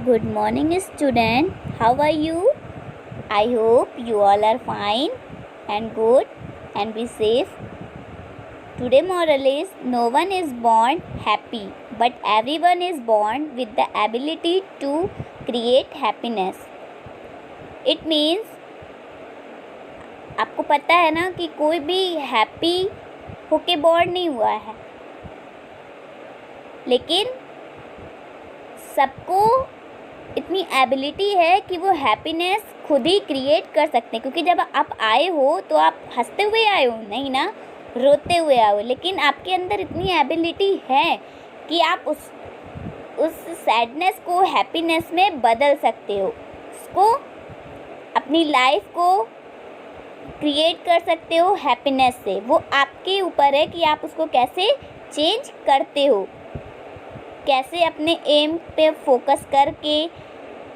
Good morning, student. How are you? I hope you all are fine and good and be safe. Today moral is no one is born happy, but everyone is born with the ability to create happiness. It means आपको पता है ना कि कोई भी happy होके born नहीं हुआ है, लेकिन सबको इतनी एबिलिटी है कि वो हैप्पीनेस खुद ही क्रिएट कर सकते हैं। क्योंकि जब आप आए हो तो आप हंसते हुए आए हो, नहीं ना रोते हुए आए हो, लेकिन आपके अंदर इतनी एबिलिटी है कि आप उस सैडनेस को हैप्पीनेस में बदल सकते हो, उसको अपनी लाइफ को क्रिएट कर सकते हो हैप्पीनेस से। वो आपके ऊपर है कि आप उसको कैसे चेंज करते हो, कैसे अपने एम पे फोकस करके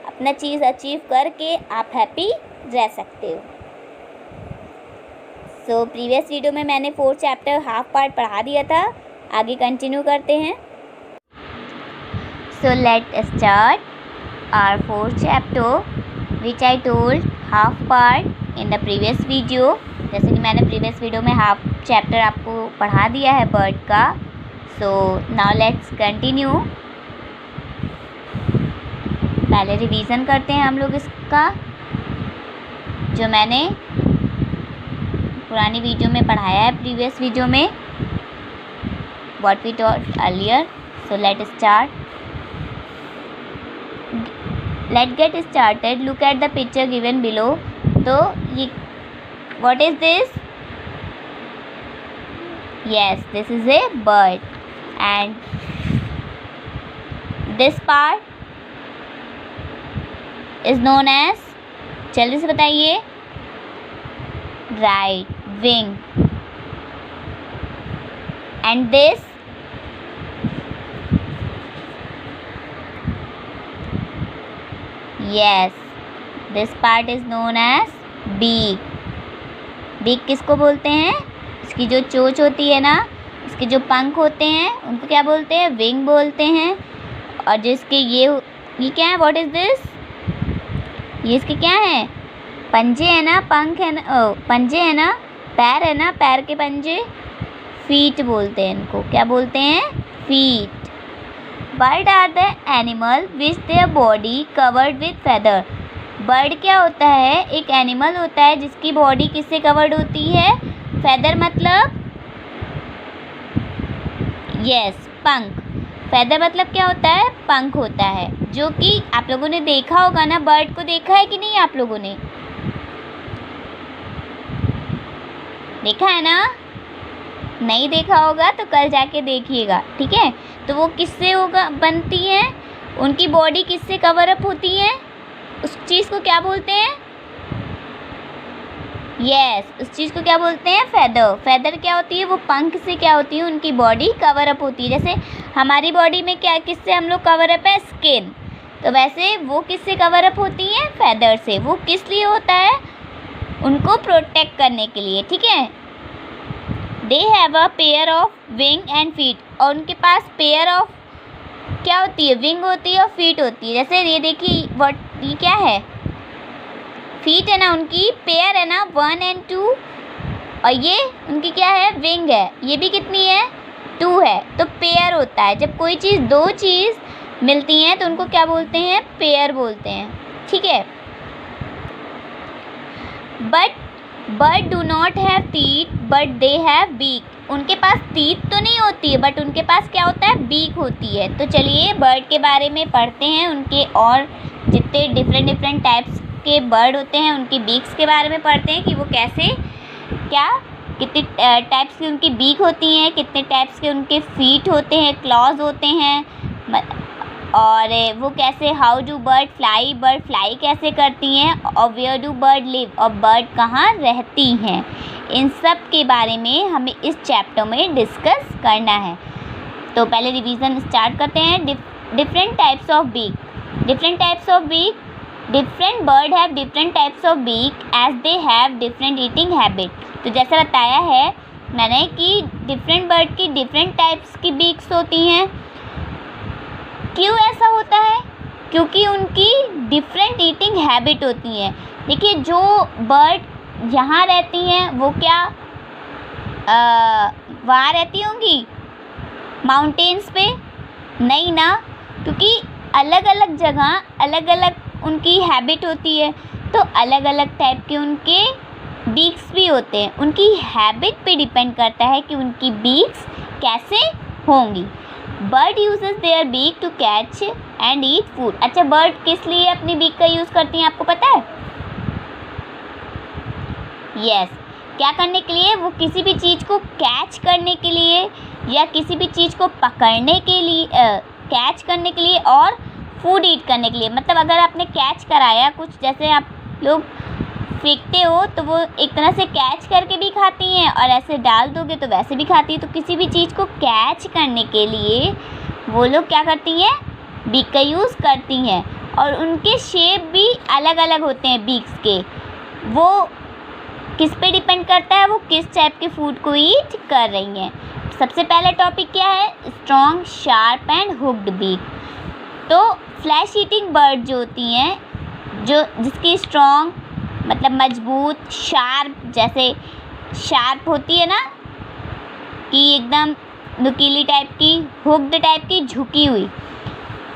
अपना चीज़ अचीव करके आप हैप्पी रह सकते हो। सो प्रीवियस वीडियो में मैंने 4th चैप्टर हाफ पार्ट पढ़ा दिया था, आगे कंटिन्यू करते हैं। So let start our 4th chapter which I told half part in the previous video. जैसे कि मैंने प्रीवियस वीडियो में हाफ चैप्टर आपको पढ़ा दिया है बर्ड का। So now let's continue. पहले रिवीजन करते हैं हम लोग इसका, जो मैंने पुरानी वीडियो में पढ़ाया है, प्रीवियस वीडियो में what we taught earlier. So let get started. Look at the picture given below. तो ये what is this? Yes, this is a bird and this part is known as, जल्दी से बताइए, right, wing. And this yes, this part is known as beak. Beak किसको बोलते हैं? इसकी जो चोंच होती है ना, इसके जो पंख होते हैं उनको क्या बोलते हैं? विंग बोलते हैं। और जिसके ये क्या है? What is this? ये इसके क्या है? पंजे है ना, पंख है ना, पंजे है ना, पैर है ना, पैर के पंजे, फीट बोलते हैं इनको। क्या बोलते हैं? Feet. Bird are the animal which their body covered with feather. Bird क्या होता है? एक एनिमल होता है जिसकी बॉडी किससे कवर्ड होती है? फेदर मतलब यस, पंख। फेदर मतलब क्या होता है? पंख होता है। जो कि आप लोगों ने देखा होगा ना, बर्ड को देखा है कि नहीं आप लोगों ने? देखा है ना? नहीं देखा होगा तो कल जाके देखिएगा, ठीक है? तो वो किससे होगा बनती हैं? उनकी बॉडी किससे कवर अप होती है? उस चीज़ को क्या बोलते हैं? यस, उस चीज़ को क्या बोलते हैं? फेदर। फेदर क्या होती है? वो पंख से क्या होती है? उनकी बॉडी कवर अप होती है। जैसे हमारी बॉडी में क्या, किससे हम लोग कवर अप है? स्किन। तो वैसे वो किससे कवर अप होती है? फेदर से। वो किस लिए होता है? उनको प्रोटेक्ट करने के लिए, ठीक है? They have a pair of wing and feet. और उनके पास पेयर ऑफ क्या होती है? विंग होती है और फीट होती है। जैसे ये देखिए, ये क्या है? फीट है ना, उनकी पेयर है ना 1 और 2, और ये उनकी क्या है? विंग है। ये भी कितनी है? 2 है। तो पेयर होता है। जब कोई चीज़, दो चीज़ मिलती हैं तो उनको क्या बोलते हैं? पेयर बोलते हैं, ठीक है? But bird do not have teeth but they have beak. उनके पास टीथ तो नहीं होती है, बट उनके पास क्या होता है? बीक होती है। तो चलिए बर्ड के बारे में पढ़ते हैं, उनके और जितने डिफरेंट टाइप्स के बर्ड होते हैं उनकी बीक्स के बारे में पढ़ते हैं कि वो कैसे, क्या, कितने टाइप्स की उनकी बीक होती हैं, कितने टाइप्स के उनके फीट होते हैं, क्लॉज होते हैं, और वो कैसे, हाउ डू बर्ड फ्लाई कैसे करती हैं, और वेयर डू बर्ड लिव, और बर्ड कहाँ रहती हैं। इन सब के बारे में हमें इस चैप्टर में डिस्कस करना है। तो पहले रिवीजन स्टार्ट करते हैं। Different types of beak. Different bird have different types of beak as they have different eating habit. तो जैसा बताया है मैंने कि डिफरेंट बर्ड की डिफरेंट टाइप्स की बीक्स होती हैं। क्यों ऐसा होता है? क्योंकि उनकी डिफरेंट ईटिंग हैबिट होती हैं। देखिए जो बर्ड यहाँ रहती हैं वो क्या वहाँ रहती होंगी माउंटेन्स पे? नहीं ना, क्योंकि अलग अलग जगह अलग अलग उनकी हैबिट होती है, तो अलग अलग टाइप के उनके बीक्स भी होते हैं। उनकी हैबिट पे डिपेंड करता है कि उनकी बीक्स कैसे होंगी। Bird uses their beak to catch and eat food. अच्छा, बर्ड किस लिए अपनी बीक का यूज़ करती हैं आपको पता है? यस, क्या करने के लिए? वो किसी भी चीज़ को कैच करने के लिए या किसी भी चीज़ को पकड़ने के लिए, कैच करने के लिए और फूड ईट करने के लिए। मतलब अगर आपने कैच कराया कुछ, जैसे आप लोग फेंकते हो तो वो एक तरह से कैच करके भी खाती हैं और ऐसे डाल दोगे तो वैसे भी खाती है। तो किसी भी चीज़ को कैच करने के लिए वो लोग क्या करती हैं? बीक का यूज़ करती हैं। और उनके शेप भी अलग अलग होते हैं बीक्स के। वो किस पे डिपेंड करता है वो किस टाइप के फूड को ईट कर रही हैं। सबसे पहला टॉपिक क्या है? Strong, sharp and hooked beak. तो फ्लैश ईटिंग बर्ड जो होती हैं, जो जिसकी स्ट्रॉन्ग मतलब मजबूत, शार्प, जैसे शार्प होती है ना कि एकदम नुकीली टाइप की, हुक्ड टाइप की, झुकी हुई।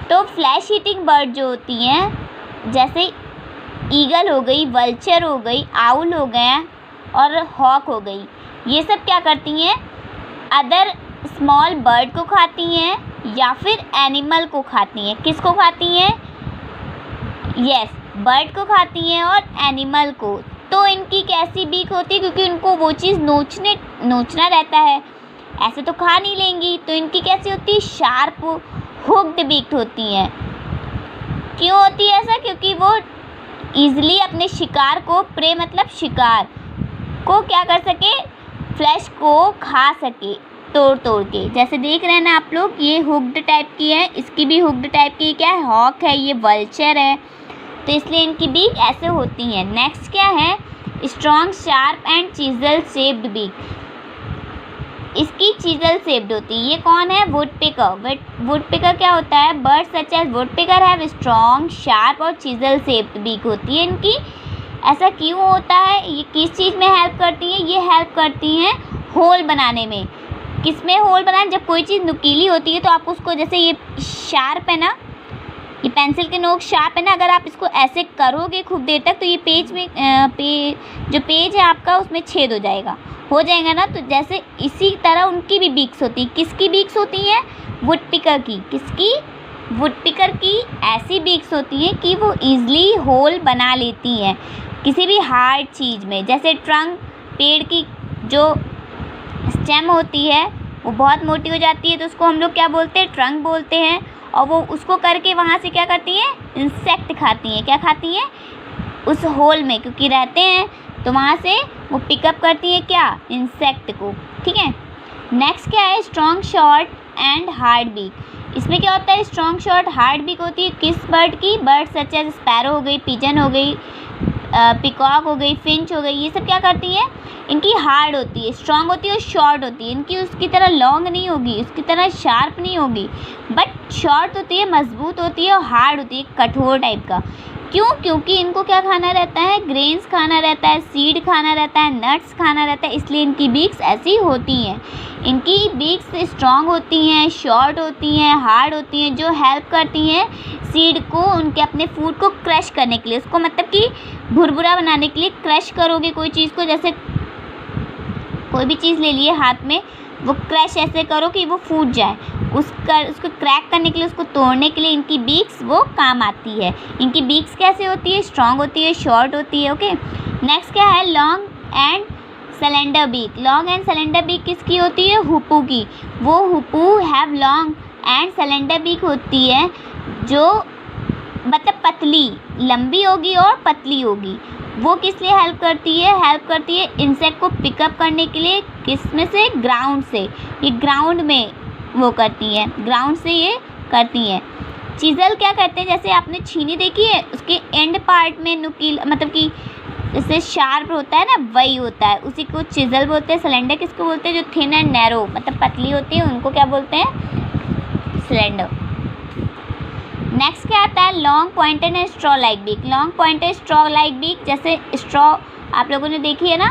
तो फ्लैश ईटिंग बर्ड जो होती हैं, जैसे ईगल हो गई, वल्चर हो गई, आउल हो गया और हॉक हो गई, ये सब क्या करती हैं? अदर स्मॉल बर्ड को खाती हैं या फिर एनिमल को खाती हैं। किसको खाती हैं? यस, बर्ड को खाती हैं और एनिमल को। तो इनकी कैसी बीक होती है? क्योंकि उनको वो चीज़ नोचना रहता है, ऐसे तो खा नहीं लेंगी। तो इनकी कैसी होती है? शार्प, हुक्ड बीक होती हैं। क्यों होती है ऐसा? क्योंकि वो ईजिली अपने शिकार को, प्रे मतलब शिकार को क्या कर सके? फ्लैश को खा सके तोड़ तोड़ के। जैसे देख रहे हैं ना आप लोग, ये हुक्ड टाइप की है, इसकी भी हुक्ड टाइप की क्या है? हॉक है, ये वल्चर है। तो इसलिए इनकी बीक ऐसे होती हैं। नेक्स्ट क्या है? Strong, sharp and chisel shaped beak. इसकी चीजल शेप्ड होती है। ये कौन है? वुडपेकर। वुडपेकर क्या होता है? Bird such as woodpecker have strong, sharp और चीजल शेप्ड बीक होती है इनकी। ऐसा क्यों होता है? ये किस चीज़ में हेल्प करती हैं? ये हेल्प करती हैं होल बनाने में। किस में होल बनाए? जब कोई चीज़ नुकीली होती है तो आप उसको, जैसे ये शार्प है ना, ये पेंसिल के नोक शार्प है ना, अगर आप इसको ऐसे करोगे खूब देर तक तो ये पेज में जो पेज है आपका उसमें छेद हो जाएगा ना। तो जैसे इसी तरह उनकी भी बीक्स होती है। किसकी बीक्स होती हैं? वुडपेकर की। किसकी? वुडपेकर की ऐसी बीक्स होती हैं कि वो ईजिली होल बना लेती हैं किसी भी हार्ड चीज़ में। जैसे ट्रंक, पेड़ की जो स्टेम होती है वो बहुत मोटी हो जाती है तो उसको हम लोग क्या बोलते हैं? ट्रंक बोलते हैं। और वो उसको करके वहाँ से क्या करती हैं? इंसेक्ट खाती हैं। क्या खाती हैं? उस होल में क्योंकि रहते हैं तो वहाँ से वो पिकअप करती हैं क्या? इंसेक्ट को। ठीक है। नेक्स्ट क्या है? Strong, short and hard beak. इसमें क्या होता है? स्ट्रॉन्ग, शॉर्ट, हार्ड बीक होती है किस बर्ड की? बर्ड सच एज स्पैरो हो गई, पिजन हो गई, पिकॉक हो गई, फिंच हो गई। ये सब क्या करती हैं? इनकी हार्ड होती है, स्ट्रॉन्ग होती है और शॉर्ट होती है। इनकी उसकी तरह लॉन्ग नहीं होगी, उसकी तरह शार्प नहीं होगी, बट शॉर्ट होती है, मजबूत होती है और हार्ड होती है, कठोर टाइप का। क्यों? क्योंकि इनको क्या खाना रहता है? ग्रेन्स खाना रहता है, सीड खाना रहता है, नट्स खाना रहता है, इसलिए इनकी बीक्स ऐसी होती हैं। इनकी बीक्स स्ट्रॉन्ग होती हैं, शॉर्ट होती हैं, हार्ड होती हैं, जो हेल्प करती हैं सीड को उनके अपने फूड को क्रश करने के लिए। उसको मतलब कि भुरभुरा बनाने के लिए क्रश करोगे कोई चीज़ को, जैसे कोई भी चीज़ ले लिए हाथ में, वो क्रश ऐसे करो कि वो फूट जाए, उसको क्रैक करने के लिए, उसको तोड़ने के लिए इनकी बीक्स वो काम आती है। इनकी बीक्स कैसे होती है? स्ट्रॉन्ग होती है, शॉर्ट होती है। ओके। नेक्स्ट क्या है? Long and cylinder beak. Long and cylinder beak किसकी होती है? हुप्पू की। वो hoopoe have long and cylinder beak होती है, जो मतलब पतली, लंबी होगी और पतली होगी। वो किस लिए हेल्प करती है? हेल्प करती है इंसेक्ट को पिकअप करने के लिए। किस में से? ग्राउंड से। ये ग्राउंड में वो करती हैं, ग्राउंड से ये करती हैं। चीज़ल क्या करते हैं? जैसे आपने छीनी देखी है, उसके एंड पार्ट में नुकील मतलब कि जैसे शार्प होता है ना, वही होता है, उसी को चिज़ल बोलते हैं। सिलेंडर किसको बोलते हैं? जो थिन एंड नैरो मतलब पतली होती है, उनको क्या बोलते हैं? सिलेंडर। नेक्स्ट क्या आता है, long pointed and straw like beak. Long pointed straw like beak, जैसे स्ट्रॉ आप लोगों ने देखी है ना,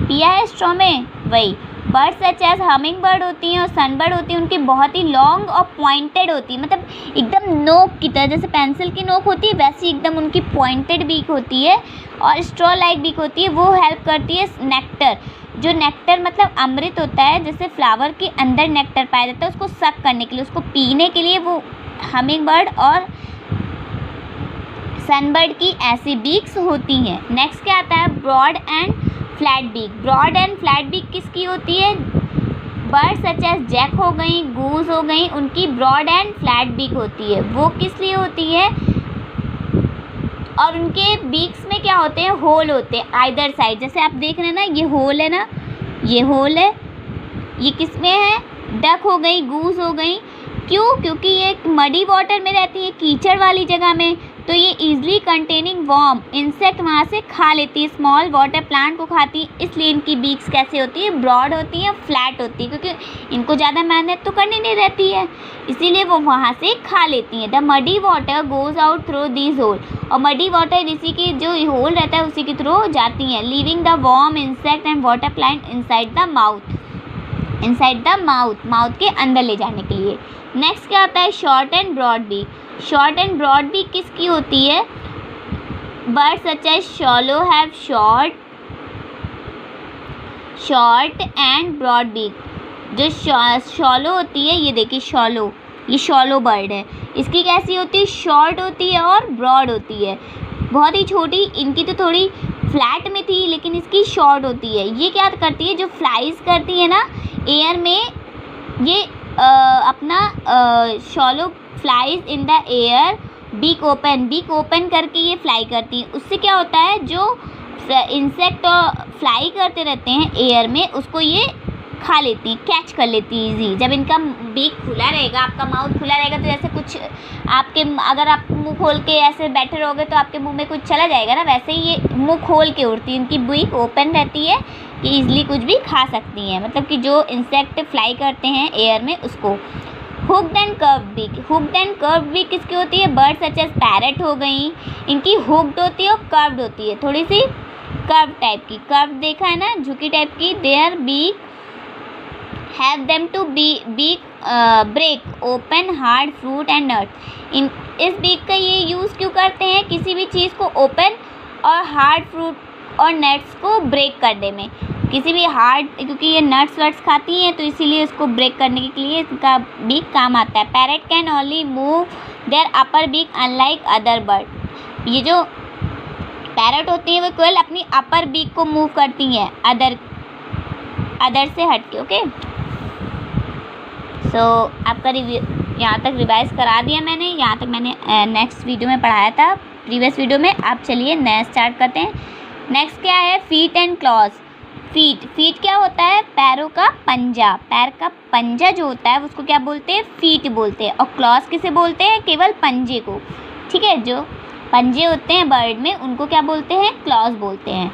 पिया है स्ट्रॉ में, वही। Birds such as humming bird होती हैं और सनबर्ड होती हैं, उनकी बहुत ही लॉन्ग और पॉइंटेड होती है, मतलब एकदम नोक की तरह, जैसे पेंसिल की नोक होती है वैसी एकदम उनकी पॉइंटेड बीक होती है। और स्ट्रॉ लाइक बीक होती है, वो हेल्प करती है नेक्टर, जो नेक्टर मतलब अमृत होता है, जैसे फ्लावर के अंदर नेक्टर पाया जाता है, उसको सक करने के लिए, उसको पीने के लिए वो हमिंग बर्ड और सनबर्ड की ऐसी बीक्स होती हैं। नेक्स्ट क्या आता है, broad and flat beak. Broad and flat beak किसकी होती है, बर्ड सच एज जैक हो गई, गूज हो गई, उनकी ब्रॉड एंड फ्लैट बीक होती है। वो किस लिए होती है, और उनके बीक्स में क्या होते हैं, होल होते हैं आइदर साइड। जैसे आप देख रहे हैं ना, ये होल है ना, ये होल है, ये किस में है, डक हो गई, गूज हो गई। क्यों, क्योंकि ये मडी वाटर में रहती है, कीचड़ वाली जगह में, तो ये इजली कंटेनिंग वॉर्म इंसेक्ट वहाँ से खा लेती है, स्मॉल वाटर प्लांट को खाती है, इसलिए इनकी बीक्स कैसे होती है, ब्रॉड होती है, फ्लैट होती है, क्योंकि इनको ज़्यादा मेहनत तो करनी नहीं रहती है, इसीलिए वो वहाँ से खा लेती हैं। The muddy water goes out through these hole, और मडी वाटर इसी की जो होल रहता है उसी के थ्रू जाती हैं, leaving the worm insect and water plant inside the mouth, inside the mouth, mouth के अंदर ले जाने के लिए। नेक्स्ट क्या आता है, short and broad beak. Short and broad beak किसकी होती है, bird such as swallow have short and broad beak. जो शॉलो होती है, ये देखिए शॉलो, ये शॉलो बर्ड है, इसकी कैसी होती है, शॉर्ट होती है और ब्रॉड होती है, बहुत ही छोटी। इनकी तो थोड़ी फ्लैट में थी, लेकिन इसकी शॉर्ट होती है। ये क्या करती है, जो फ्लाइज करती है ना एयर में, ये अपना swallow flies in the air, beak open करके ये फ्लाई करती हैं। उससे क्या होता है, जो इंसेक्ट फ्लाई करते रहते हैं एयर में, उसको ये खा लेती हैं, कैच कर लेती हैं ईजी। जब इनका बीक खुला रहेगा, आपका माउथ खुला रहेगा, तो जैसे कुछ आपके, अगर आप मुंह खोल के ऐसे बैठे रहोगे तो आपके मुंह में कुछ चला जाएगा ना, वैसे ही ये मुंह खोल के उड़ती है, इनकी बीक ओपन रहती है कि ईजिली कुछ भी खा सकती हैं, मतलब कि जो इंसेक्ट फ्लाई करते हैं एयर में उसको। Hooked and curve beak. Hooked and curve beak किसकी होती है, बर्ड सच एज पैरट हो गई, इनकी हुक्ड होती है और कर्व्ड होती है, थोड़ी सी कर्व टाइप की, कर्व देखा है ना, झुकी टाइप की। Their beak have them to break open hard fruit and nuts. इस बीक का ये यूज़ क्यों करते हैं, किसी भी चीज़ को ओपन और हार्ड फ्रूट और नट्स को ब्रेक करने में, किसी भी हार्ड, क्योंकि ये नट्स वट्स खाती हैं तो इसीलिए इसको ब्रेक करने के लिए इसका बीक काम आता है। Parrot can only move their upper beak unlike other bird. ये जो पैरट होती हैं वो केवल अपनी अपर बीक को मूव करती हैं, अदर से हट के। ओके, सो आपका रिव्यू यहाँ तक रिवाइज करा दिया मैंने, यहाँ तक मैंने नेक्स्ट वीडियो में पढ़ाया था, प्रीवियस वीडियो में। आप चलिए नया स्टार्ट करते हैं। नेक्स्ट क्या है, फीट एंड क्लॉज। फीट क्या होता है, पैरों का पंजा, पैर का पंजा जो होता है उसको क्या बोलते हैं, फीट बोलते हैं। और क्लॉज किसे बोलते हैं, केवल पंजे को, ठीक है, जो पंजे होते हैं बर्ड में उनको क्या बोलते हैं, क्लॉज बोलते हैं।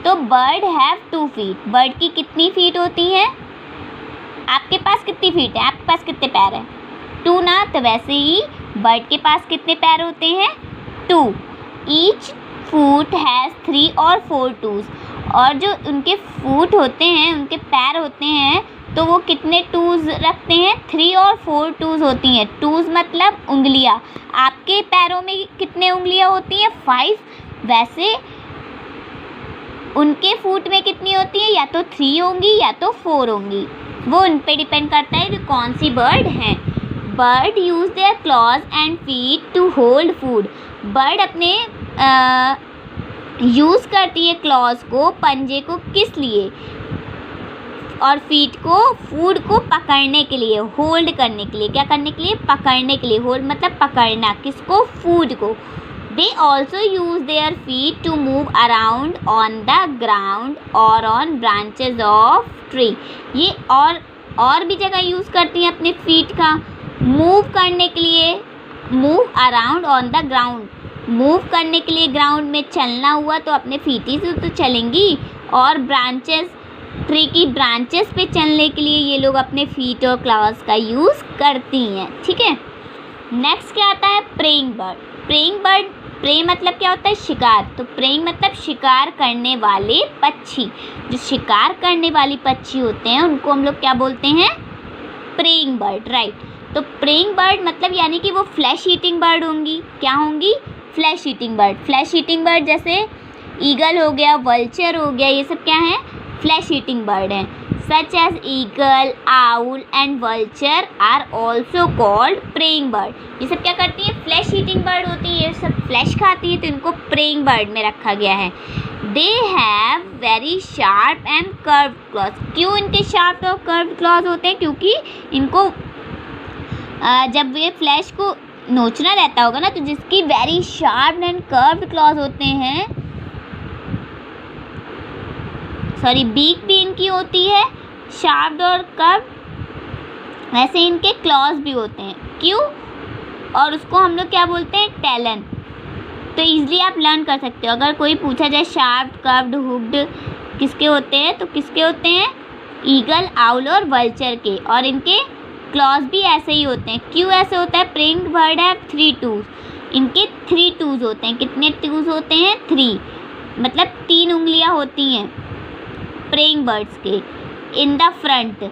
तो बर्ड हैव 2 फीट। बर्ड की कितनी फीट होती हैं, आपके पास कितनी फीट है, आपके पास कितने पैर हैं, 2 ना, तो वैसे ही बर्ड के पास कितने पैर होते हैं, 2। ईच फूट हैज़ 3 और 4 टूज। और जो उनके फूट होते हैं, उनके पैर होते हैं, तो वो कितने टूज रखते हैं, 3 और 4 टूज होती हैं। टूज मतलब उंगलियां। आपके पैरों में कितने उंगलियां होती हैं, 5। वैसे उनके फूट में कितनी होती है, या तो 3 होंगी या तो 4 होंगी, वो उन पे डिपेंड करता है कि कौन सी बर्ड है। Bird use their claws and feet to hold food. Bird अपने यूज़ करती है क्लॉज को, पंजे को, किस लिए, और फीट को फूड को पकड़ने के लिए, होल्ड करने के लिए। क्या करने के लिए, पकड़ने के लिए। होल्ड मतलब पकड़ना, किसको, फूड को। They also use their feet to move around on the ground और ऑन ब्रांचेज ऑफ ट्री। ये और भी जगह यूज़ करती हैं अपने फीट का, मूव करने के लिए, move around on the ground, move करने के लिए ग्राउंड में चलना हुआ तो अपने फीट ही से तो चलेंगी, और ब्रांचेस, ट्री की ब्रांचेस पे चलने के लिए ये लोग अपने फीट और क्लॉज का यूज़ करती हैं, ठीक है। नेक्स्ट क्या आता है, preying bird. Preying bird, prey मतलब क्या होता है, शिकार, तो प्रेइंग मतलब शिकार करने वाले पक्षी। जो शिकार करने वाली पक्षी होते हैं उनको हम लोग क्या बोलते हैं, प्रेइंग बर्ड, राइट। तो प्रेइंग बर्ड मतलब यानी कि वो फ्लैश ईटिंग बर्ड होंगी। क्या होंगी, flash eating bird. Flash eating bird जैसे ईगल हो गया, वल्चर हो गया, ये सब क्या हैं, फ्लैश ईटिंग बर्ड हैं। Such as eagle, owl and vulture are also called preying bird. ये सब क्या करती हैं, फ्लैश ईटिंग बर्ड होती है, ये सब फ्लैश खाती है, तो इनको प्रेइंग बर्ड में रखा गया है। They have very sharp and curved clause. क्यों इनके शार्प और कर्व्ड क्लॉज होते हैं, क्योंकि इनको जब ये फ्लैश को नोचना रहता होगा ना, तो जिसकी very sharp and curved clause होते हैं, सॉरी बीक भी इनकी होती है शार्प और कर्व, वैसे इनके क्लॉज भी होते हैं। क्यों, और उसको हम लोग क्या बोलते हैं, टैलन। तो इजीली आप लर्न कर सकते हो। अगर कोई पूछा जाए शार्प, कर्व्ड, हुक्ड किसके होते हैं, तो किसके होते हैं, ईगल, आउल और वल्चर के। और इनके क्लॉज भी ऐसे ही होते हैं। क्यों ऐसे होता है, प्रेइंग बर्ड है 3 टूज, इनके 3 टूज होते हैं। कितने टूज होते हैं, 3, मतलब 3 उंगलियां होती हैं प्रेइंग बर्ड्स के। इन द फ्रंट,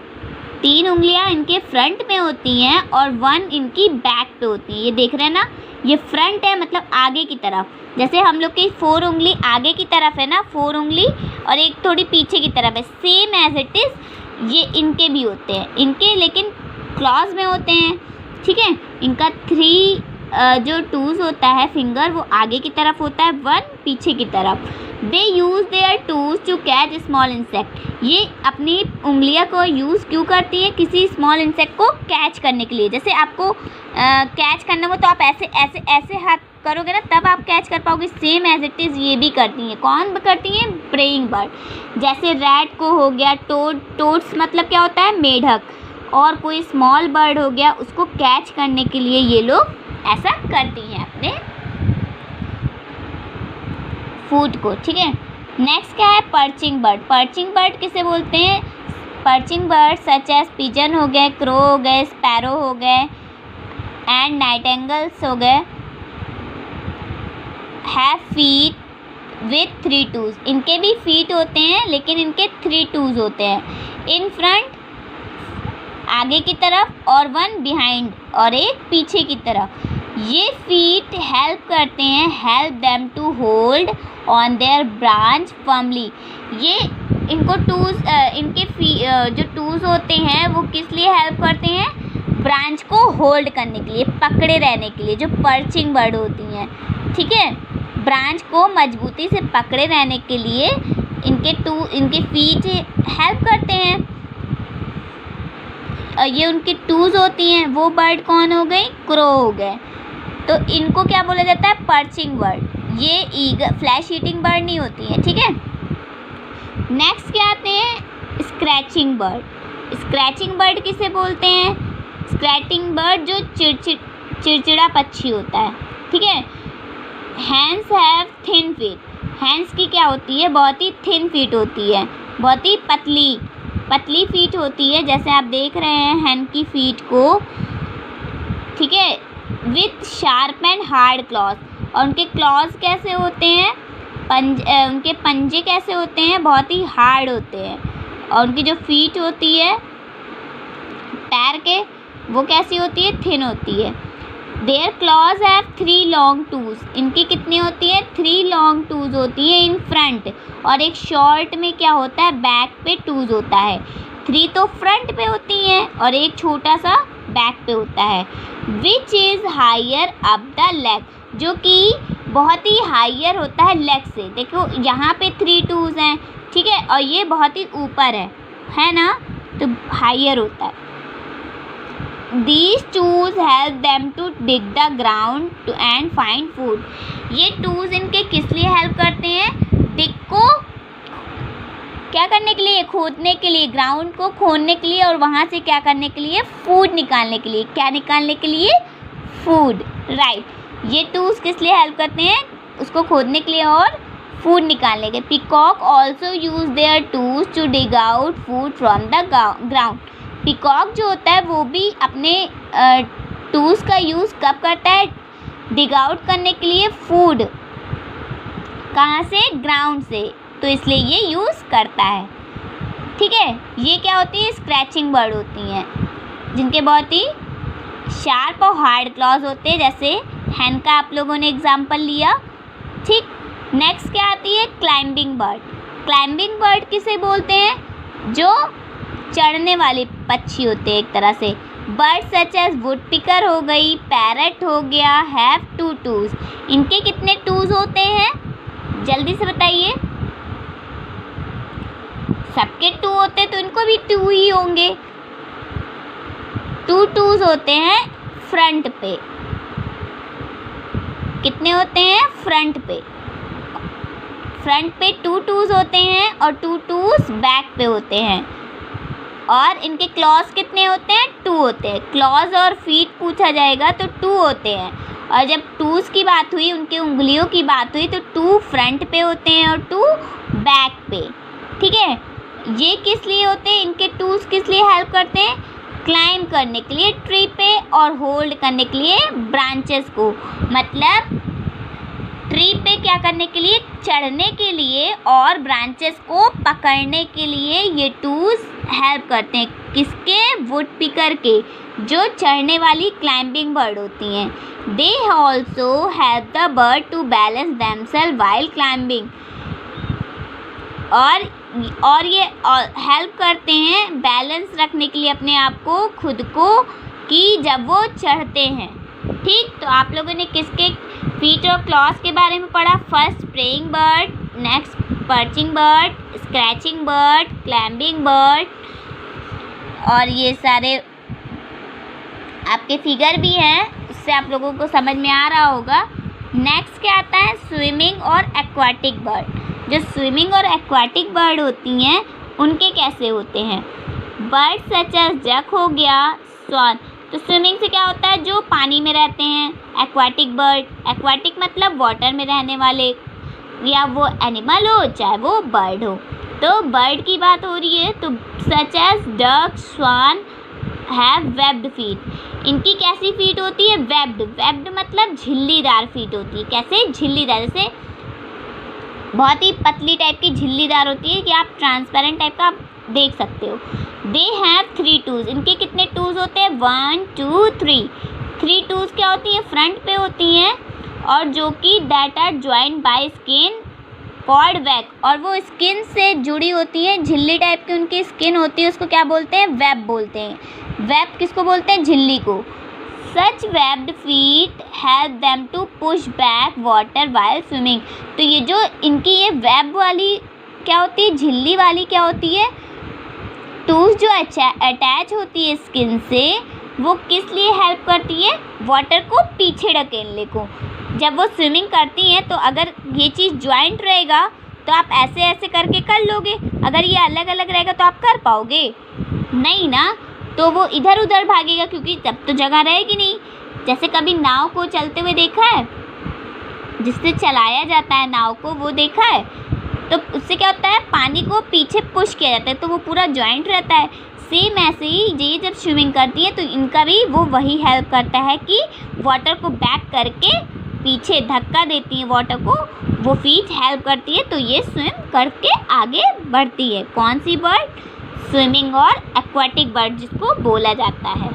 3 उंगलियां इनके फ्रंट में होती हैं और 1 इनकी बैक पे होती है। ये देख रहे हैं ना, ये फ्रंट है मतलब आगे की तरफ। जैसे हम लोग की 4 उंगली आगे की तरफ है ना, 4 उंगली, और एक थोड़ी पीछे की तरफ है, सेम एज इट इज़ ये इनके भी होते हैं। इनके लेकिन क्लॉज में होते हैं, ठीक है। इनका 3 जो टूज होता है फिंगर, वो आगे की तरफ होता है, 1 पीछे की तरफ। They use their toes to catch small insect. ये अपनी उंगलियां को यूज़ क्यों करती है, किसी स्मॉल इंसेक्ट को कैच करने के लिए। जैसे आपको कैच करना हो तो आप ऐसे ऐसे ऐसे हाथ करोगे ना, तब आप कैच कर पाओगे। सेम एज इट इज़ ये भी करती हैं। कौन करती हैं, प्रेइंग बर्ड। जैसे रैट को हो गया, टोड्स मतलब क्या होता है, मेढक, और कोई स्मॉल बर्ड हो गया, उसको कैच करने के लिए ये लोग ऐसा करती हैं अपने फूड को, ठीक है। नेक्स्ट क्या है, पर्चिंग बर्ड। पर्चिंग बर्ड किसे बोलते हैं, perching bird such as pigeon हो गए, क्रो हो गए, स्पैरो हो गए एंड नाइटिंगेल्स हो गए, हैव फीट विथ 3 टूज। इनके भी फीट होते हैं लेकिन इनके 3 टूज होते हैं। इन फ्रंट आगे की तरफ, और 1 बिहाइंड और एक पीछे की तरफ। ये फीट हेल्प करते हैं, help them to hold on their branch firmly. ये इनको टूज, इनके जो टूज होते हैं वो किस लिए हेल्प करते हैं, ब्रांच को होल्ड करने के लिए, पकड़े रहने के लिए, जो पर्चिंग बर्ड होती हैं, ठीक है। ब्रांच को मजबूती से पकड़े रहने के लिए इनके फीट हेल्प करते हैं। ये उनकी टूज होती हैं। वो बर्ड कौन हो गई, क्रो हो गए। तो इनको क्या बोला जाता है, पर्चिंग बर्ड। ये ईगल, फ्लैश ईटिंग बर्ड नहीं होती है, ठीक है। नेक्स्ट क्या आते हैं, स्क्रैचिंग बर्ड। स्क्रैचिंग बर्ड किसे बोलते हैं, स्क्रैचिंग बर्ड जो चिड़चिड़ा पक्षी होता है, ठीक है। Hands have thin feet. Hands की क्या होती है, बहुत ही थिन फीट होती है, बहुत ही पतली फीट होती है। जैसे आप देख रहे हैं हैंड की फीट को, ठीक है। With sharp and hard clause. और उनके क्लॉज कैसे होते हैं, उनके पंजे कैसे होते हैं, बहुत ही हार्ड होते हैं। और उनकी जो फीट होती है पैर के, वो कैसी होती है, थिन होती है। Their claws have 3 long toes. इनकी कितनी होती है, 3 लॉन्ग टूज होती है इन फ्रंट, और एक शॉर्ट में क्या होता है, बैक पे टूज होता है। 3 तो फ्रंट पे होती हैं और एक छोटा सा बैक पे होता है। Which is higher up the leg, जो कि बहुत ही हायर होता है लेग से। देखो यहाँ पे 3 टूज हैं, ठीक है, और ये बहुत ही ऊपर है ना, तो हायर होता है। These tools help them to dig the ground to and find food. ये tools इनके किस लिए हेल्प करते हैं, डिग को क्या करने के लिए, खोदने के लिए, ग्राउंड को खोदने के लिए, और वहाँ से क्या करने के लिए, फूड निकालने के लिए। क्या निकालने के लिए, फूड, राइट। ये टूल्स किस लिए हेल्प करते हैं, उसको खोदने के लिए और फूड निकालने के। Peacock also use their tools to dig out food from the ground. Peacock जो होता है वो भी अपने टूल्स का यूज़ कब करता है? डिग आउट करने के लिए फूड। कहाँ से? ग्राउंड से, तो इसलिए ये यूज़ करता है। ठीक है, ये क्या होती है? स्क्रैचिंग बर्ड होती हैं, जिनके बहुत ही शार्प और हार्ड क्लॉज होते हैं, जैसे हैन का आप लोगों ने एग्जाम्पल लिया। ठीक, नेक्स्ट क्या आती है? Climbing bird. क्लाइंबिंग बर्ड किसे बोलते हैं? जो चढ़ने वाले पक्षी होते हैं एक तरह से। Bird such as wood picker हो गई, पैरट हो गया, हैव टू टूज। इनके कितने टूज होते हैं? जल्दी से बताइए। सबके टू होते हैं, तो इनको भी टू ही होंगे। टू टूज होते हैं फ्रंट पे। कितने होते हैं? फ्रंट पे। फ्रंट पे टू टूज होते हैं और टू टूज बैक पे होते हैं। और इनके क्लॉज कितने होते हैं? टू होते हैं। क्लॉज और फीट पूछा जाएगा तो टू होते हैं। और जब टूज की बात हुई, उनके उंगलियों की बात हुई, तो टू फ्रंट पे होते हैं और टू बैक पे। ठीक है, ये किस लिए होते हैं? इनके टूल्स किस लिए हेल्प करते हैं? क्लाइंब करने के लिए ट्री पे और होल्ड करने के लिए ब्रांचेस को। मतलब ट्री पे क्या करने के लिए? चढ़ने के लिए, और ब्रांचेस को पकड़ने के लिए ये टूल्स हेल्प करते हैं। किसके? वुड पिकर के, जो चढ़ने वाली क्लाइंबिंग बर्ड होती हैं। They also help the bird to balance themselves while climbing. और ये हेल्प करते हैं बैलेंस रखने के लिए अपने आप को, खुद को, कि जब वो चढ़ते हैं। ठीक, तो आप लोगों ने किसके फीट और क्लॉज के बारे में पढ़ा? First praying bird, next perching bird, scratching bird, climbing bird, और ये सारे आपके फिगर भी हैं, उससे आप लोगों को समझ में आ रहा होगा। नेक्स्ट क्या आता है? स्विमिंग और एक्वाटिक बर्ड। जो स्विमिंग और एक्वाटिक बर्ड होती हैं, उनके कैसे होते हैं? बर्ड सच एज डक हो गया, स्वान। तो स्विमिंग से क्या होता है? जो पानी में रहते हैं। एक्वाटिक बर्ड, एक्वाटिक मतलब वाटर में रहने वाले, या वो एनिमल हो चाहे वो बर्ड हो। तो बर्ड की बात हो रही है, तो such as duck, swan have webbed feet. इनकी कैसी फीट होती है? वेब्ड। वेब्ड मतलब झिल्लीदार फीट होती है। कैसे? झिल्लीदार, जैसे बहुत ही पतली टाइप की झिल्लीदार होती है, कि आप ट्रांसपेरेंट टाइप का आप देख सकते हो। They have 3 twos. इनके कितने टूज होते हैं? 1 2 3। 3 टूज क्या होती हैं? फ्रंट पे होती हैं, और जो कि that are joined by skin called web. और वो स्किन से जुड़ी होती हैं, झिल्ली टाइप की उनकी स्किन होती है, उसको क्या बोलते हैं? वेब बोलते हैं। वेब किसको बोलते हैं? झिल्ली को। Such webbed feet help them to push back water while swimming. तो ये जो इनकी ये वेब वाली क्या होती है? झिल्ली वाली क्या होती है? टूल्स जो अटैच होती है स्किन से, वो किस लिए हेल्प करती है? वाटर को पीछे ढकेलने को। जब वो स्विमिंग करती हैं, तो अगर ये चीज़ ज्वाइंट रहेगा तो आप ऐसे ऐसे करके कर लोगे। अगर ये अलग अलग रहेगा तो आप कर पाओगे नहीं ना, तो वो इधर उधर भागेगा, क्योंकि तब तो जगह रहेगी नहीं। जैसे कभी नाव को चलते हुए देखा है, जिससे चलाया जाता है नाव को, वो देखा है, तो उससे क्या होता है? पानी को पीछे पुश किया जाता है, तो वो पूरा जॉइंट रहता है। सेम ऐसे ही ये जब स्विमिंग करती है, तो इनका भी वो वही हेल्प करता है कि वाटर को बैक करके पीछे धक्का देती है वाटर को, वो फीट हेल्प करती है, तो ये स्विम करके आगे बढ़ती है। कौन सी बर्ड? स्विमिंग और एक्वाटिक बर्ड, जिसको बोला जाता है।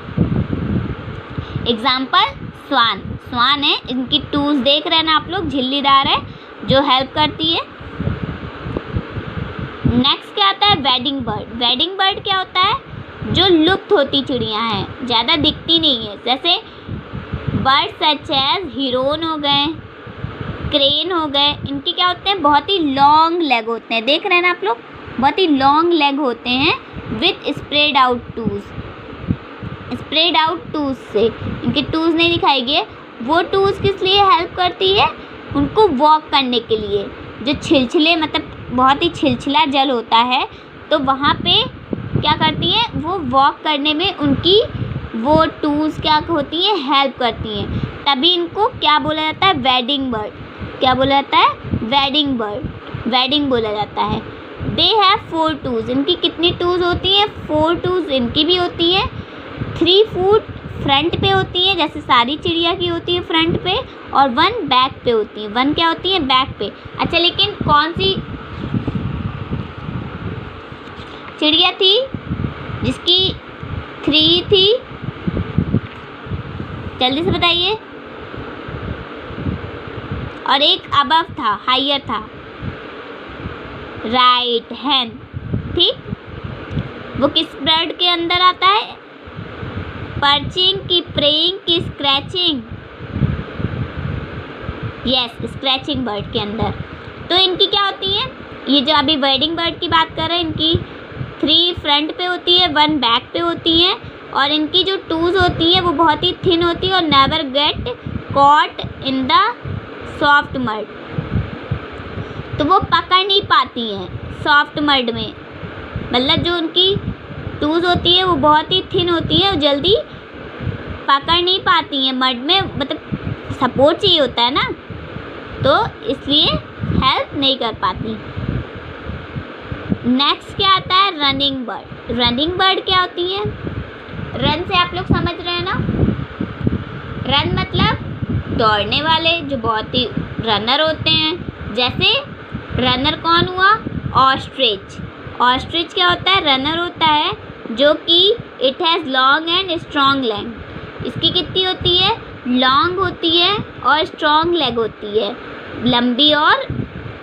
एग्जाम्पल स्वान। स्वान है, इनकी टूल्स देख रहे हैं ना आप लोग, झिल्लीदार है, जो हेल्प करती है। नेक्स्ट क्या आता है? Wedding bird. वेडिंग बर्ड क्या होता है? जो लुप्त होती चिड़ियाँ हैं, ज़्यादा दिखती नहीं है। जैसे बर्ड सच एज हिरोन हो गए, क्रेन हो गए। इनके क्या होते हैं? बहुत ही लॉन्ग लेग होते हैं, देख रहे हैं ना आप लोग, बहुत ही लॉन्ग लेग होते हैं with spread out twos. Spread out twos से, इनके टूज नहीं दिखाई गए, वो टूज किस लिए हेल्प करती है? उनको वॉक करने के लिए। जो छिलछिले मतलब बहुत ही छिलछिला जल होता है, तो वहाँ पे क्या करती हैं? वो वॉक करने में उनकी वो टूल्स क्या होती हैं? हेल्प करती हैं। तभी इनको क्या बोला जाता है? Wedding bird. क्या बोला जाता है? वेडिंग बर्ड, वेडिंग बोला जाता है। They have 4 twos. इनकी कितनी टूज होती हैं? 4 टूज इनकी भी होती हैं। 3 फूट फ्रंट पे होती हैं, जैसे सारी चिड़िया की होती है फ्रंट पे, और 1 बैक पे होती है। 1 क्या होती है? बैक पे। अच्छा, लेकिन कौन सी चिड़िया थी जिसकी 3 थी? जल्दी से बताइए। और एक अबव था, हायर था। राइट, हैन। ठीक, वो किस बर्ड के अंदर आता है? पर्चिंग की, प्रेइंग की, स्क्रैचिंग? यस, स्क्रैचिंग बर्ड के अंदर। तो इनकी क्या होती है? ये जो अभी बर्डिंग बर्ड की बात कर रहे हैं, इनकी 3 फ्रंट पे होती है, 1 बैक पे होती है, और इनकी जो टूज होती है वो बहुत ही थिन होती है और never get caught in the soft mud. तो वो पकड़ नहीं पाती हैं सॉफ्ट मड में, मतलब जो उनकी टूज होती है वो बहुत ही थिन होती है और जल्दी पकड़ नहीं पाती हैं मड में, मतलब सपोर्ट चाहिए होता है ना, तो इसलिए हेल्प नहीं कर पाती। नेक्स्ट क्या आता है? Running bird. रनिंग बर्ड क्या होती है? रन से आप लोग समझ रहे हैं ना? रन मतलब दौड़ने वाले, जो बहुत ही रनर होते हैं। जैसे रनर कौन हुआ? ऑस्ट्रिच। ऑस्ट्रिच क्या होता है? रनर होता है, जो कि it has long and strong leg. इसकी कितनी होती है? लॉन्ग होती है और स्ट्रॉन्ग लेग होती है, लंबी और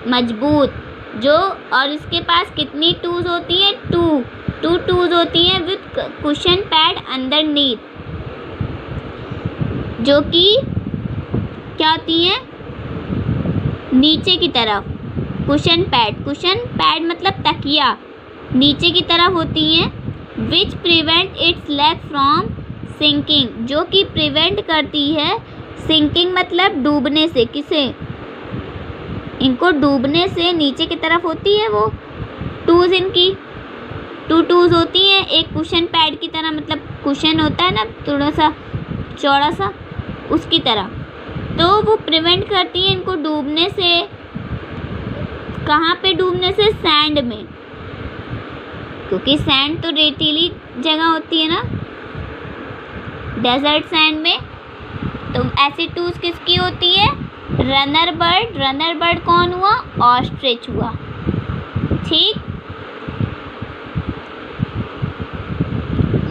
मजबूत। जो और इसके पास कितनी टूज होती है? 2 टूज होती हैं विथ कुशन पैड अंडरनीथ, जो कि क्या होती हैं? नीचे की तरफ। कुशन पैड मतलब तकिया, नीचे की तरफ होती हैं। Which prevent its leg from sinking, जो कि प्रिवेंट करती है सिंकिंग मतलब डूबने से। किसे? इनको डूबने से नीचे की तरफ होती है वो टूज। इनकी 2 टूज होती हैं, एक कुशन पैड की तरह, मतलब कुशन होता है ना थोड़ा सा चौड़ा सा, उसकी तरह। तो वो प्रिवेंट करती है इनको डूबने से। कहाँ पे डूबने से? सैंड में, क्योंकि सैंड तो रेतीली जगह होती है ना, डेजर्ट सैंड में। तो ऐसी टूज किसकी होती है? Runner bird. रनर बर्ड कौन हुआ? ऑस्ट्रिच हुआ। ठीक,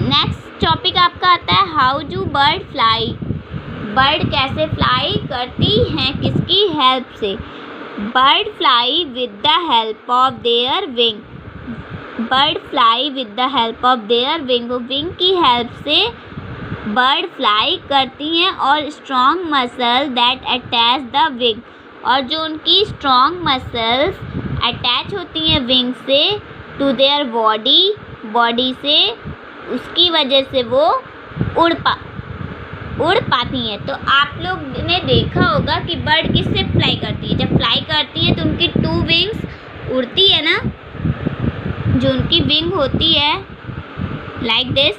नेक्स्ट टॉपिक आपका आता है how do bird fly. Bird कैसे फ्लाई करती हैं? किसकी हेल्प से? Bird fly with the help of their wing. Bird fly with the help of their wing. Wing की हेल्प से बर्ड फ्लाई करती हैं, और strong muscle that attach the wing, और जो उनकी स्ट्रॉन्ग मसल्स अटैच होती हैं विंग से टू देयर बॉडी से, उसकी वजह से वो उड़ पाती हैं। तो आप लोग ने देखा होगा कि बर्ड किससे फ्लाई करती है? जब फ्लाई करती है तो उनकी 2 विंग्स उड़ती है ना, जो उनकी विंग होती है लाइक दिस,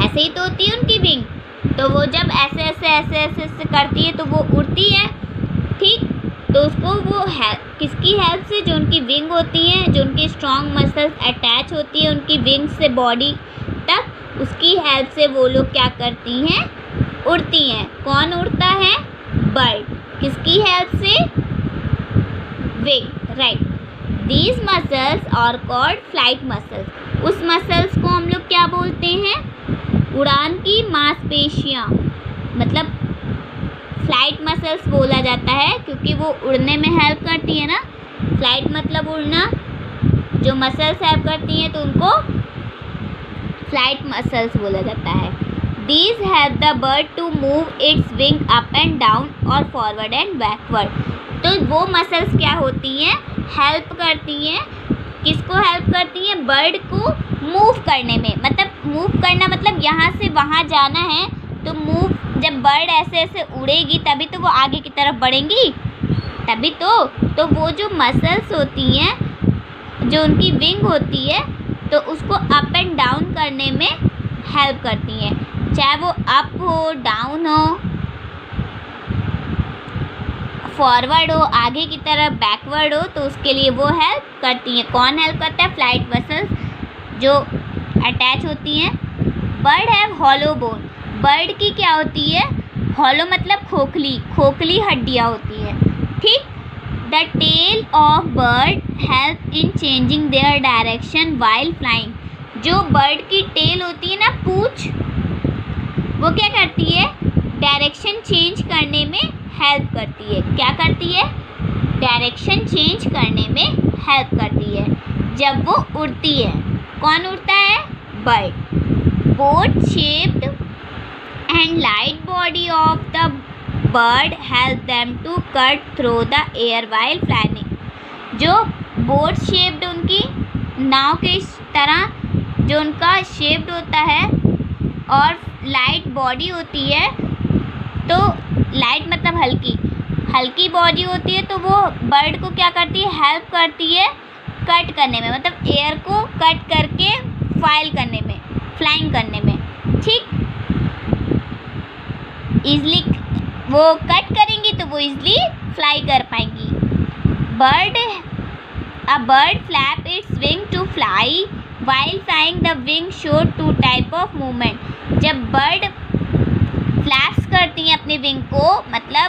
ऐसे ही तो होती है उनकी विंग। तो वो जब ऐसे करती है तो वो उड़ती है। ठीक, तो उसको वो किसकी हेल्प से? जो उनकी विंग होती है, जो उनकी स्ट्रॉन्ग मसल्स अटैच होती है उनकी विंग से बॉडी तक, उसकी हेल्प से वो लोग क्या करती हैं? उड़ती हैं। कौन उड़ता है? बर्ड। किसकी हेल्प से? Wing. Right, these muscles are called flight muscles. उस मसल्स को हम लोग क्या बोलते हैं? उड़ान की मांसपेशियाँ, मतलब फ्लाइट मसल्स बोला जाता है, क्योंकि वो उड़ने में हेल्प करती है ना। फ्लाइट मतलब उड़ना, जो मसल्स हेल्प करती हैं तो उनको फ्लाइट मसल्स बोला जाता है। These help the bird to move its wing up and down और forward and backward। तो वो मसल्स क्या होती हैं? हेल्प करती हैं। किसको हेल्प करती हैं? बर्ड को मूव करने में। मतलब मूव करना मतलब यहाँ से वहाँ जाना है, तो मूव, जब बर्ड ऐसे उड़ेगी तभी तो वो आगे की तरफ बढ़ेंगी, तभी तो वो जो मसल्स होती हैं, जो उनकी विंग होती है, तो उसको अप एंड डाउन करने में हेल्प करती हैं। चाहे वो अप हो, डाउन हो, फॉरवर्ड हो, आगे की तरफ, बैकवर्ड हो, तो उसके लिए वो हेल्प करती हैं। कौन हेल्प करता है? फ्लाइट मसल्स जो अटैच होती हैं bird have hollow bone, bird की क्या होती है, हॉलो मतलब खोखली, खोखली हड्डियाँ होती है, ठीक। The tail of bird help in changing their direction while flying, जो बर्ड की टेल होती है ना, पूंछ, वो क्या करती है, डायरेक्शन चेंज करने में हेल्प करती है। क्या करती है, डायरेक्शन चेंज करने में हेल्प करती है जब वो उड़ती है। कौन उड़ता है, bird. Boat shaped and light body of the bird help them to cut through the air while flying, जो बोट शेप्ड उनकी नाव के तरह जो उनका शेप्ड होता है और लाइट बॉडी होती है, तो लाइट मतलब हल्की, हल्की बॉडी होती है, तो वो बर्ड को क्या करती है, हेल्प करती है कट करने में, मतलब एयर को कट करके फ्लाइंग करने में, ठीक। इजली वो कट करेंगी तो वो इजली फ्लाई कर पाएंगी। A bird flap its wing to fly while flying the wing show two type of movement, जब बर्ड फ्लैप्स करती हैं अपने विंग को, मतलब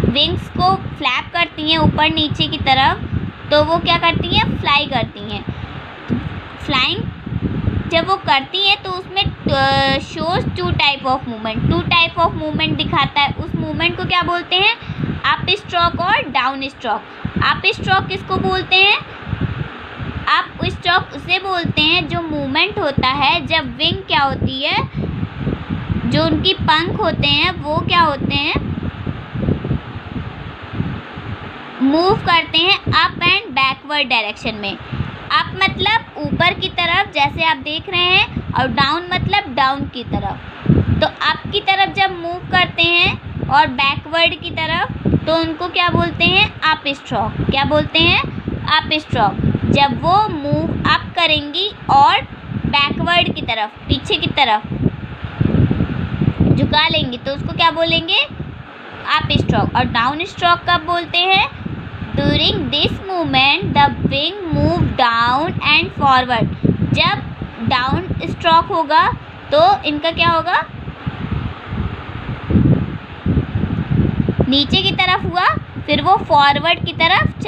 विंग्स को फ्लैप करती हैं ऊपर नीचे की तरफ, तो वो क्या करती हैं, फ्लाई करती हैं। फ्लाइंग जब वो करती हैं तो उसमें shows two type of movement दिखाता है। उस मूवमेंट को क्या बोलते हैं, अप स्ट्रोक और डाउन स्ट्रोक। अप स्ट्रोक किसको बोलते हैं, अप स्ट्रोक उसे बोलते हैं जो मूवमेंट होता है जब विंग क्या होती है, जो उनकी पंख होते हैं वो क्या होते हैं, मूव करते हैं अप एंड बैकवर्ड डायरेक्शन में। अप मतलब ऊपर की तरफ जैसे आप देख रहे हैं, और डाउन मतलब डाउन की तरफ। तो अप की तरफ जब मूव करते हैं और बैकवर्ड की तरफ, तो उनको क्या बोलते हैं, अप स्ट्रोक। क्या बोलते हैं, अप स्ट्रोक। जब वो मूव अप करेंगी और बैकवर्ड की तरफ, पीछे की तरफ झुका लेंगी, तो उसको क्या बोलेंगे, अप स्ट्रोक। और डाउन स्ट्रोक कब बोलते हैं, during this movement the wing move down and forward. जब डाउन स्ट्रोक होगा तो इनका क्या होगा, नीचे की तरफ हुआ, फिर वो फॉरवर्ड की तरफ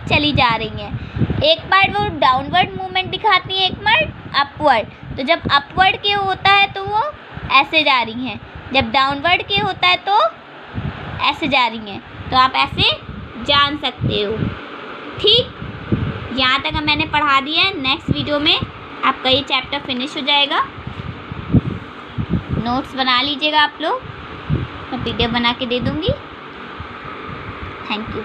चली जा रही हैं। एक बार वो डाउनवर्ड मूवमेंट दिखाती हैं, एक बार अपवर्ड। तो जब अपवर्ड के होता है तो वो ऐसे जा रही हैं, जब डाउनवर्ड के होता है तो ऐसे जा रही हैं। तो आप ऐसे जान सकते हो, ठीक। यहाँ तक मैंने पढ़ा दिया है। नेक्स्ट वीडियो में आपका ये चैप्टर फिनिश हो जाएगा। नोट्स बना लीजिएगा आप लोग, मैं PDF बना के दे दूँगी। Thank you.